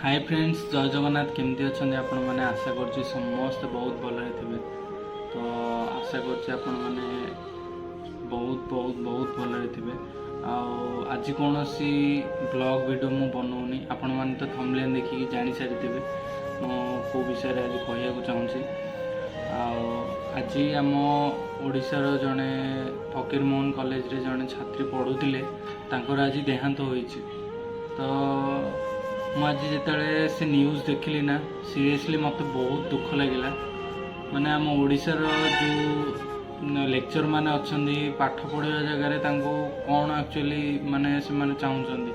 Hi friends, जय जगन्नाथ। केमती अच्छा आपण मैंने आशा कर समस्ते बहुत भल थे। तो आशा कर बहुत बहुत बहुत भल थे। आज कौन सी ब्लॉग वीडियो मु बनाऊनी, आपण मैंने तो थंबनेल देखिए जानी सारी मो विषय आज कहूँ चाहूँगी। आज आम ओडिशार जड़े फकीरमोहन कॉलेज रे जड़े छात्री पढ़ुले आज देहांत होइछि। तो मुझे जिते से न्यूज़ देखिली ना, सीरियसली मत बहुत दुख लगे। माने आम ओडिशार जो लेक्चर माने अच्छी पाठ पढ़ा जगह कौन एक्चुअली माने से माने चाहूँगी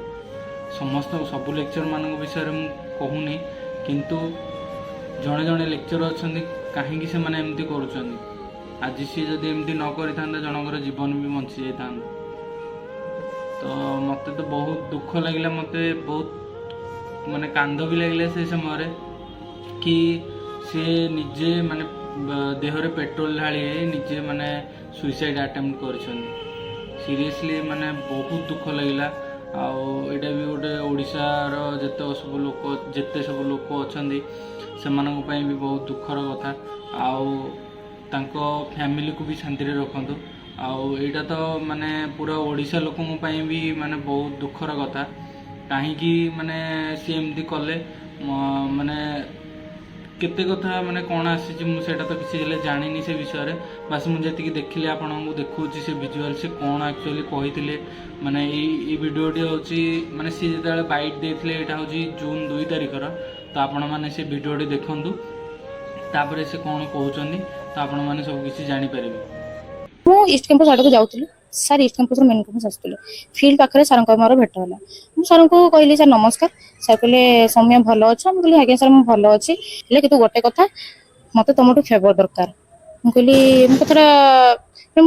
समस्त सबू लेक्चर मान विषय में कहूनी, किंतु जड़े जड़े लेक्चर अच्छा कहीं से माने एमती करुँच। आज सी जदि एमती न करता जनकर जीवन भी बंची जाता। तो मत तो बहुत दुख लगे, मत बहुत माने कांद भी लगे से समय कि सी निजे माने देहरे पेट्रोल ढाली निजे माने सुइसाइड अटेम्प्ट कर। सीरियसली माने बहुत दुख लगे। आईटा भी गोटे ओडिशार जिते सब लोक अच्छा से भी बहुत दुखर कथा। आउ फैमिली को भी शांति रखु। आईटा तो माने पूरा ओडिशा लोकों भी माने बहुत दुखर कथा। कहीं माने सी एमती कले माने केते कथा माने कौन आसी मुझा तो किसी जानी से विषय। बास मुझे देखिले आपण को देखुची से विजुअल से कौन एक्चुअली कही माने ये वीडियोटी हूँ माने सी जो बाइट देते यहाँ हूँ जून 2 तारिखर। तो आपण मैंने से वीडियोटी देखु तापर से कौन कहते तो आपण मैंने सब किसी जापर। मु ईस्ट कैंपस आड़ को जाऊँ sir, east campus main campus आसुल फिल्ड पाखे सर मोर भेट है। मुझे सर को कहली सर नमस्कार। सर कहले सौम्य भल अच्छा। मुझे आज्ञा सर मुझे भल अच्छी कि गोटे कथा मत तुम फेवर दरकार। मुझे कथा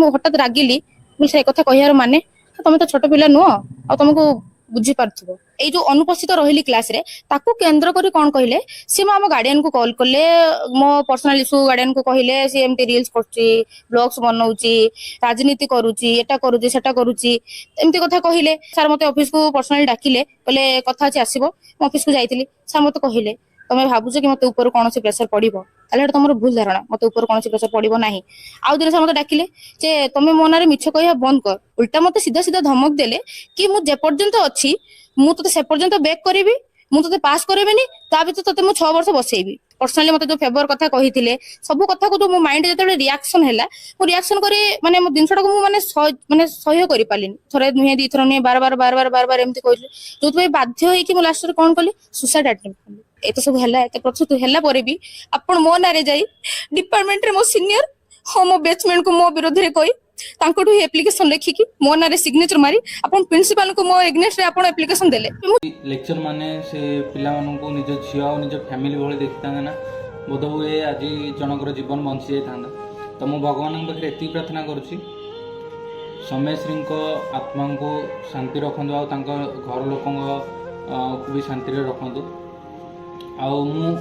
हठात रागिली मुझे कथा कह माने तुम तो छोट पिला नुह आ तुमको बुझी पार्थ्व। ये जो अनुपस्थित रही क्लास रे ताकू केंद्र करी कौन कहले सी आम गार्डियन को कॉल कले, मो पर्सनल इश्यू गार्डियन को कहले सी एमती रील्स करछि, ब्लॉग्स बनाउछि, राजनीति करूछि, एटा करूछि सेटा करूछि एमती कथा कहले। सर मते ऑफिस को पर्सनली डाकिले, कहले कथा अछि आसीबो। मो ऑफिस को जाइतिली। सर मते कहले तमे भाबुछ कि मते ऊपर कोनोसी प्रेशर पड़िबो, ताले तुमर भूल धारणा। मते ऊपर कोनोसी प्रेशर पड़िबो नाही। आउ दिने सर मते डाकिले जे तमे मो नारे मिछ कहिया बंद कर। उल्टा मते सीधा सीधा धमक देले कि मु जे पर्यंत अछि मु तते से पर्यंत बैक करिवि, मु तते पास करेबेनी, ता भीतर तते मु 6 वर्ष बसेइबी। पर्सनली मते जो फेवर कथा कहिथिले सब कथा को जो मो माइंड जते रिएक्शन हैला, मु रिएक्शन करे माने मो दिनसटा को मु माने सहय करि पालिनी। थरे नुहे दी थर नुहे बार बार एमती कहिले, जोत भाई बाध्य होई कि मु लास्ट रे कोन कली सुसाइड अटेम्प्ट कली। एते सब हैला, एते प्रस्तुत हैला परे भी आपण मो नारे जाई डिपार्टमेंट रे मो सीनियर हो मो बैचमेंट को मो विरोध रे कहि तांकोठु एप्लिकेशन लिखिकी मो नारे सिग्नेचर मारी आपण प्रिंसिपल को मो एग्नेस्ट रे आपण एप्लिकेशन देले। लेक्चर माने से पिला मानन को निज झिया और निज फैमिली भले देखता ना, बोध हुए आज जनकर जीवन बंची जाता। तो मु भगवान पाखे एति प्रार्थना करुच्ची सौम्यश्री आत्मा को शांति रखु, घर लोक को भी शांति रखु।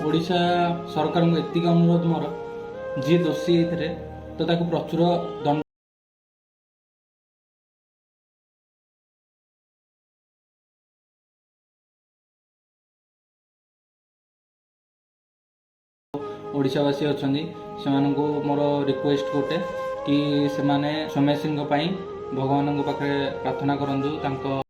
ओडिशा सरकार को एतिक अनुरोध मोर, जी दोषी होते तो ताकू प्रचुर दंड ओडिशावासी अच्छा से मोर रिक्वेस्ट गोटे कि से सौम्यश्री भगवान पाखे प्रार्थना करूँ।